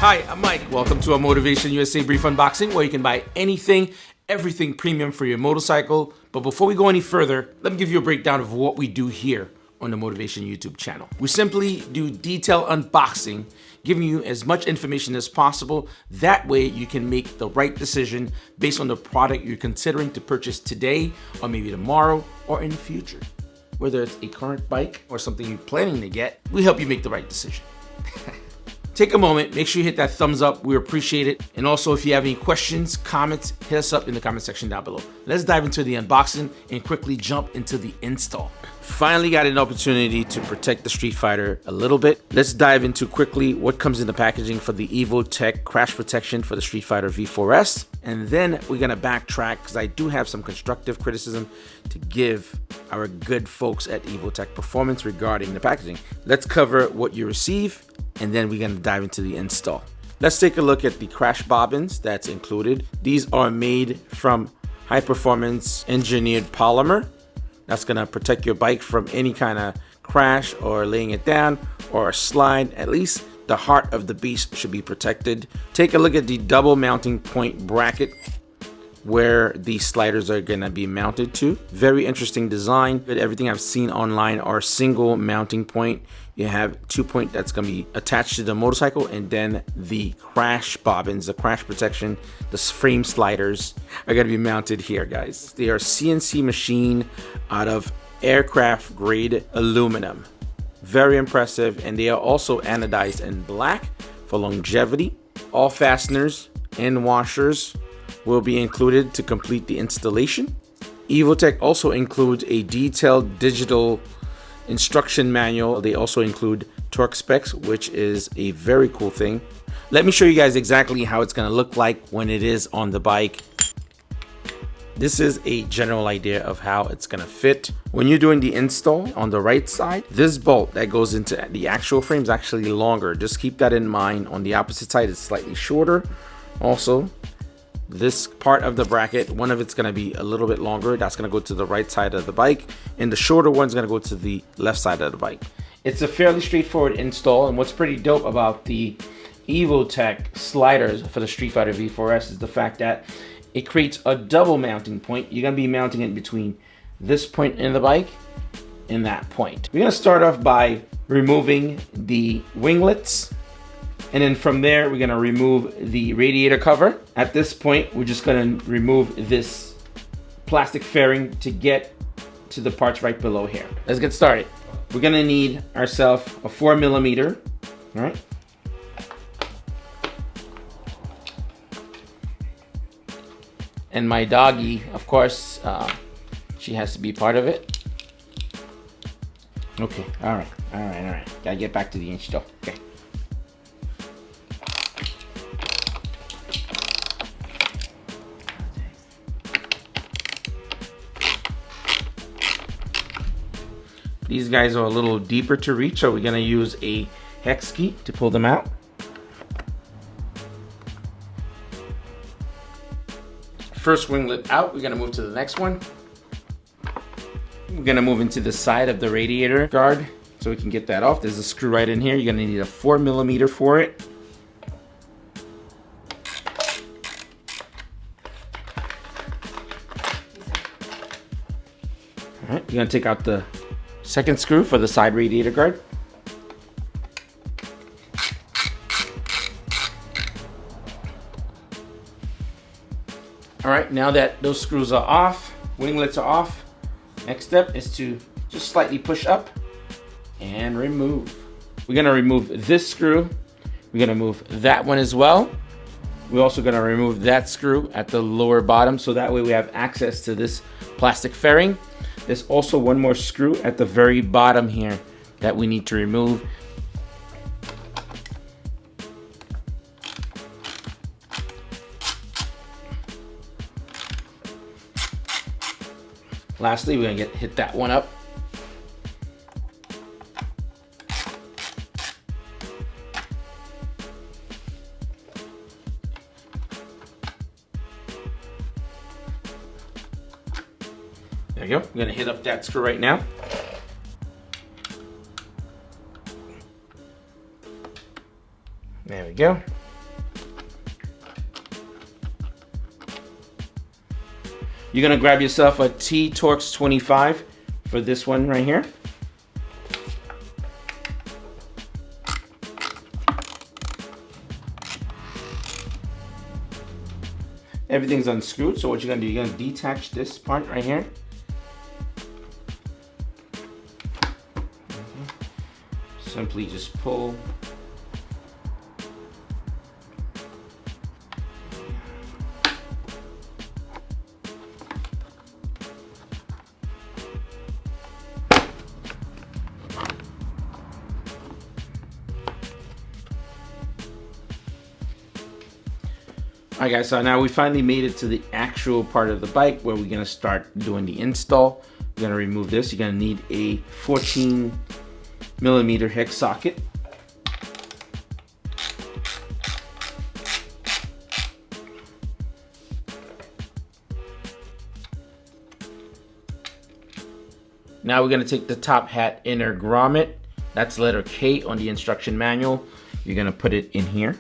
Hi, I'm Mike. Welcome to a MotovationUSA brief unboxing where you can buy anything, everything premium for your motorcycle. But before we go any further, let me give you a breakdown of what we do here on the Motivation YouTube channel. We simply do detailed unboxing, giving you as much information as possible. That way you can make the right decision based on the product you're considering to purchase today or maybe tomorrow or in the future. Whether it's a current bike or something you're planning to get, we help you make the right decision. Take a moment, make sure you hit that thumbs up. We appreciate it. And also, if you have any questions, comments, hit us up in the comment section down below. Let's dive into the unboxing and quickly jump into the install. Finally got an opportunity to protect the StreetFighter a little bit. Let's dive into quickly what comes in the packaging for the EvoTech crash protection for the StreetFighter V4 S. And then we're gonna backtrack because I do have some constructive criticism to give our good folks at Evotech Performance regarding the packaging. Let's cover what you receive, and then we're gonna dive into the install. Let's take a look at the crash bobbins that's included. These are made from high performance engineered polymer. That's gonna protect your bike from any kind of crash or laying it down or a slide. At least the heart of the beast should be protected. Take a look at the double mounting point bracket where the sliders are gonna be mounted to. Very interesting design. But everything I've seen online are single mounting point. You have 2-point that's gonna be attached to the motorcycle, and then the crash bobbins, the crash protection, the frame sliders are gonna be mounted here, guys. They are CNC machined out of aircraft grade aluminum. Very impressive, and they are also anodized in black for longevity. All fasteners and washers will be included to complete the installation. Evotech also includes a detailed digital instruction manual. They also include torque specs, which is a very cool thing. Let me show you guys exactly how it's going to look like when it is on the bike. This is a general idea of how it's going to fit. When you're doing the install on the right side, this bolt that goes into the actual frame is actually longer. Just keep that in mind. On the opposite side, it's slightly shorter. Also, this part of the bracket, one of it's going to be a little bit longer. That's going to go to the right side of the bike, and the shorter one's going to go to the left side of the bike. It's a fairly straightforward install, and what's pretty dope about the EvoTech sliders for the StreetFighter V4 S is the fact that it creates a double mounting point. You're going to be mounting it between this point in the bike and that point. We're going to start off by removing the winglets. And then from there, we're gonna remove the radiator cover. At this point, we're just gonna remove this plastic fairing to get to the parts right below here. Let's get started. We're gonna need ourselves a 4mm, all right? And my doggy, of course, she has to be part of it. Okay, all right. Gotta get back to the inch though, okay. These guys are a little deeper to reach, so we're gonna use a hex key to pull them out. First winglet out, we're gonna move to the next one. We're gonna move into the side of the radiator guard so we can get that off. There's a screw right in here. You're gonna need a 4mm for it. All right, you're gonna take out the second screw for the side radiator guard. All right, now that those screws are off, winglets are off, next step is to just slightly push up and remove. We're gonna remove this screw. We're gonna move that one as well. We're also gonna remove that screw at the lower bottom, so that way we have access to this plastic fairing. There's also one more screw at the very bottom here that we need to remove. Lastly, we're gonna hit that one up. There you go. I'm gonna hit up that screw right now. There we go. You're gonna grab yourself a T-Torx 25 for this one right here. Everything's unscrewed, so what you're gonna do, you're gonna detach this part right here. Simply just pull. Alright guys, so now we finally made it to the actual part of the bike where we're gonna start doing the install. We're gonna remove this. You're gonna need a 14mm hex socket. Now we're gonna take the top hat inner grommet. That's letter K on the instruction manual. You're gonna put it in here.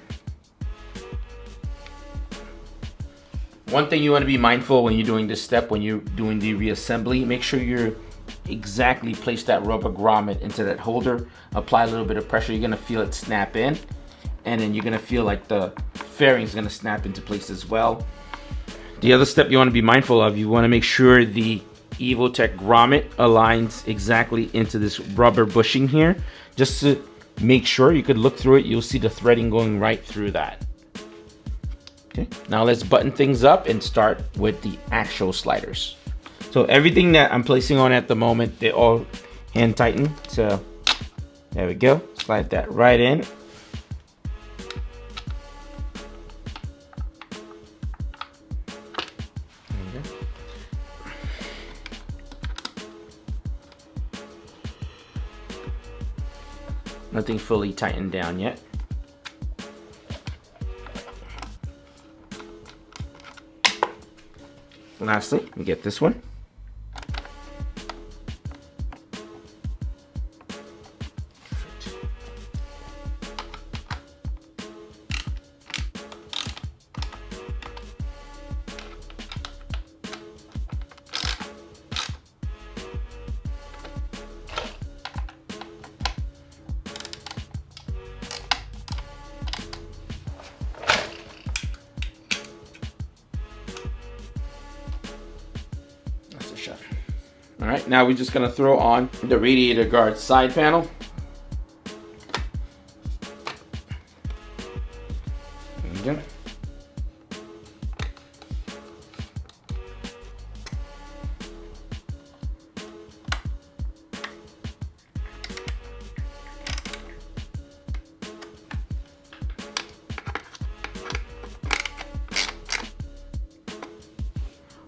One thing you want to be mindful when you're doing this step, when you're doing the reassembly, make sure you exactly place that rubber grommet into that holder. Apply a little bit of pressure. You're going to feel it snap in, and then you're going to feel like the fairing is going to snap into place as well. The other step you want to be mindful of, you want to make sure the EvoTech grommet aligns exactly into this rubber bushing here. Just to make sure, you could look through it, you'll see the threading going right through that. Okay, now let's button things up and start with the actual sliders. So everything that I'm placing on at the moment, they're all hand tightened. So there we go. Slide that right in. There we go. Nothing fully tightened down yet. Lastly, we get this one. All right, now we're just gonna throw on the radiator guard side panel. There we go.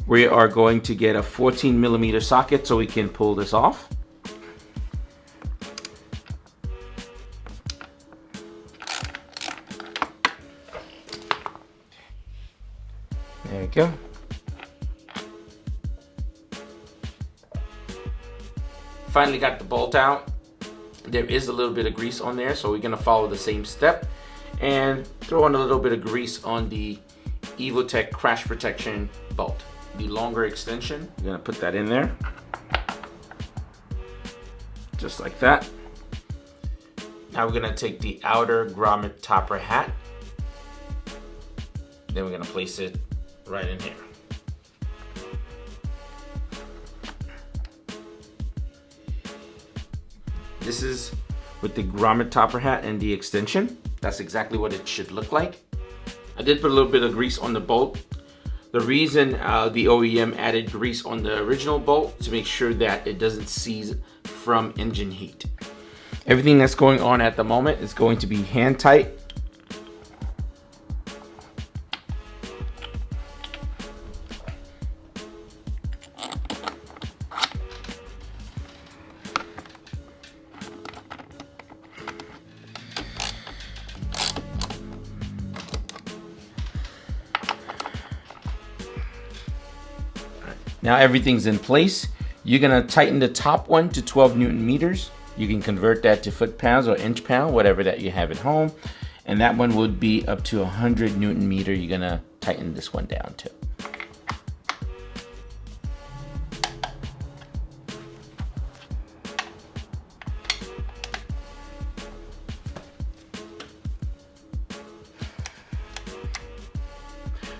We are going to get a 14mm socket so we can pull this off. There we go. Finally got the bolt out. There is a little bit of grease on there, so we're gonna follow the same step and throw in a little bit of grease on the EvoTech crash protection bolt. The longer extension, you're gonna put that in there. Just like that. Now we're gonna take the outer grommet topper hat. Then we're gonna place it right in here. This is with the grommet topper hat and the extension. That's exactly what it should look like. I did put a little bit of grease on the bolt. The reason the OEM added grease on the original bolt to make sure that it doesn't seize from engine heat. Everything that's going on at the moment is going to be hand tight. Now everything's in place. You're gonna tighten the top one to 12 Newton meters. You can convert that to foot pounds or inch pound, whatever that you have at home. And that one would be up to 100 Newton meter. You're gonna tighten this one down to.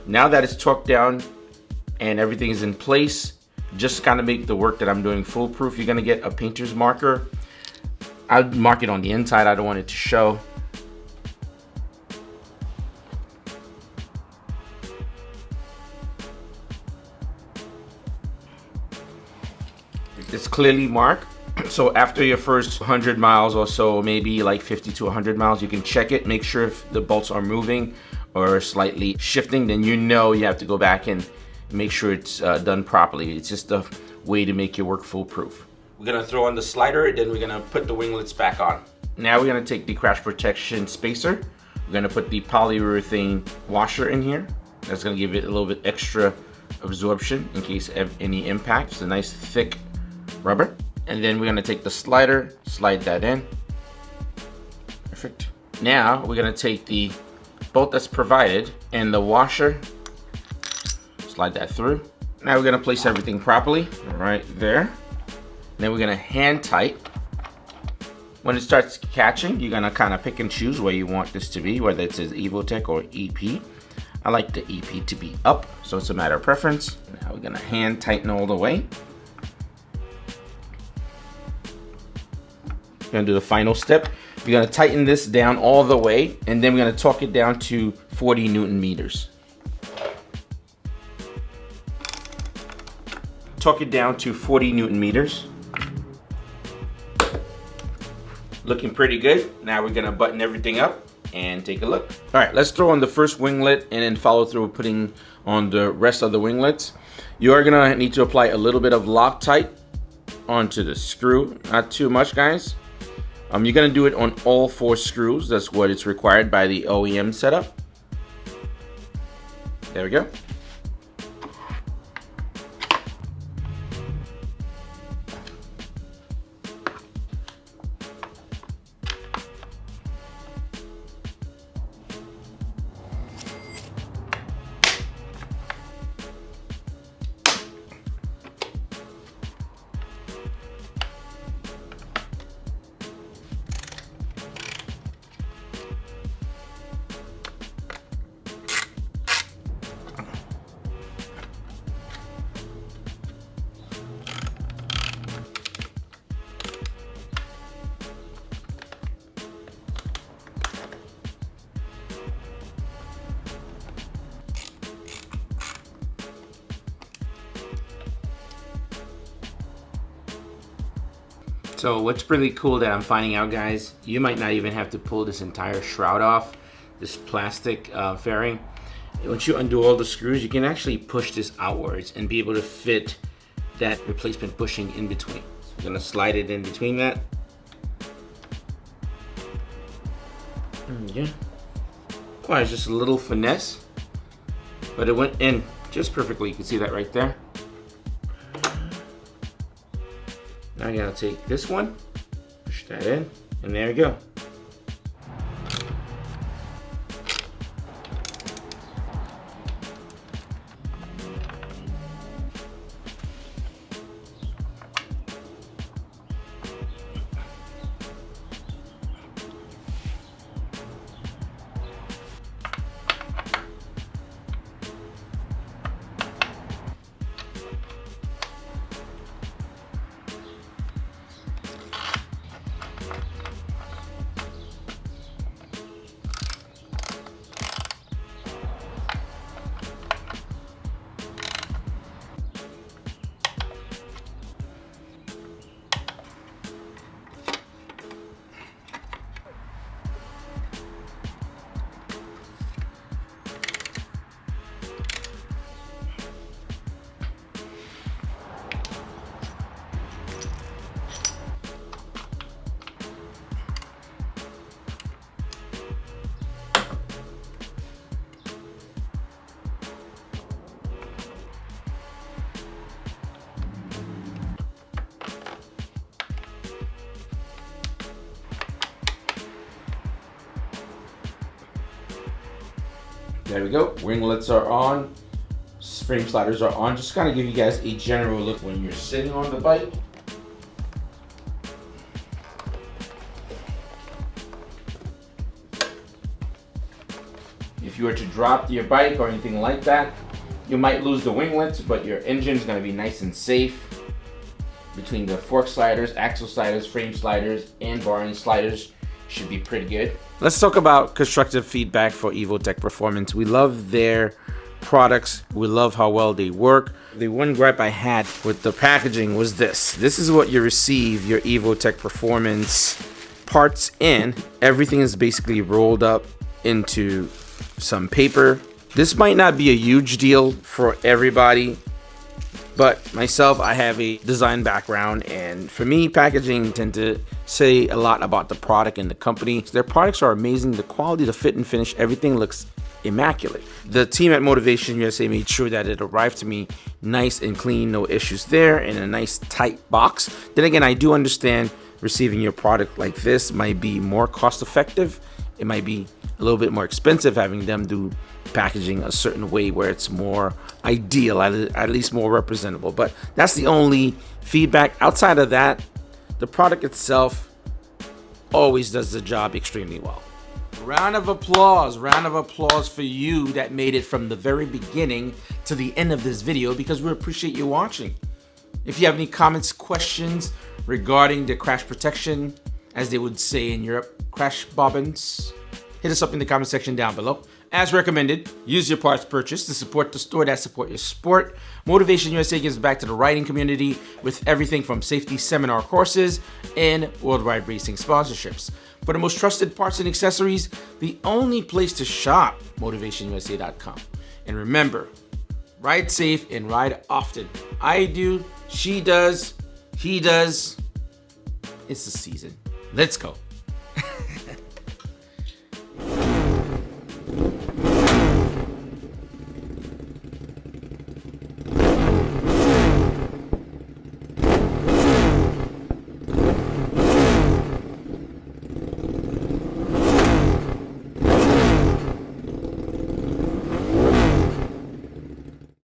Now that it's torqued down and everything is in place, just to kind of make the work that I'm doing foolproof, you're gonna get a painter's marker. I'd mark it on the inside, I don't want it to show. It's clearly marked. So after your first 100 miles or so, maybe like 50 to 100 miles, you can check it, make sure if the bolts are moving or slightly shifting, then you know you have to go back and make sure it's done properly. It's just a way to make your work foolproof. We're gonna throw on the slider, then we're gonna put the winglets back on. Now we're gonna take the crash protection spacer. We're gonna put the polyurethane washer in here. That's gonna give it a little bit extra absorption in case of any impact. It's a nice thick rubber. And then we're gonna take the slider, slide that in. Perfect. Now we're gonna take the bolt that's provided and the washer, slide that through. Now we're gonna place everything properly right there. Then we're gonna hand tight. When it starts catching, you're gonna kind of pick and choose where you want this to be, whether it says EvoTech or EP. I like the EP to be up, so it's a matter of preference. Now we're gonna hand tighten all the way. We're gonna do the final step. We're gonna tighten this down all the way, and then we're gonna torque it down to 40 Newton meters. Torque it down to 40 Newton meters. Looking pretty good. Now we're gonna button everything up and take a look. All right, let's throw on the first winglet and then follow through with putting on the rest of the winglets. You are gonna need to apply a little bit of Loctite onto the screw, not too much, guys. You're gonna do it on all 4 screws. That's what it's required by the OEM setup. There we go. So what's really cool that I'm finding out, guys, you might not even have to pull this entire shroud off, this plastic fairing. Once you undo all the screws, you can actually push this outwards and be able to fit that replacement bushing in between. So we're gonna slide it in between that. Yeah. Requires just a little finesse, but it went in just perfectly. You can see that right there. Now you gotta take this one, push that in, and there you go. There we go, winglets are on, frame sliders are on. Just kind of give you guys a general look when you're sitting on the bike. If if you were to drop your bike or anything like that, you might lose the winglets, but your engine's gonna be nice and safe. Between the fork sliders, axle sliders, frame sliders, and Bobbins sliders, should be pretty good. Let's talk about constructive feedback for Evotech Performance. We love their products. We love how well they work. The one gripe I had with the packaging was this. This is what you receive your Evotech Performance parts in. Everything is basically rolled up into some paper. This might not be a huge deal for everybody, but myself, I have a design background, and for me, packaging tend to say a lot about the product and the company. Their products are amazing. The quality, the fit and finish, everything looks immaculate. The team at MotovationUSA made sure that it arrived to me nice and clean, no issues there, in a nice tight box. Then again, I do understand receiving your product like this might be more cost effective. It might be a little bit more expensive having them do packaging a certain way where it's more ideal, at least more representable. But that's the only feedback. Outside of that, the product itself always does the job extremely well. Round of applause for you that made it from the very beginning to the end of this video, because we appreciate you watching. If you have any comments, questions regarding the crash protection, as they would say in Europe, crash bobbins, hit us up in the comment section down below. As recommended, use your parts purchase to support the store that support your sport. MotovationUSA gives back to the riding community with everything from safety seminar courses and worldwide racing sponsorships. For the most trusted parts and accessories, the only place to shop, MotovationUSA.com. And remember, ride safe and ride often. I do, she does, he does. It's the season. Let's go.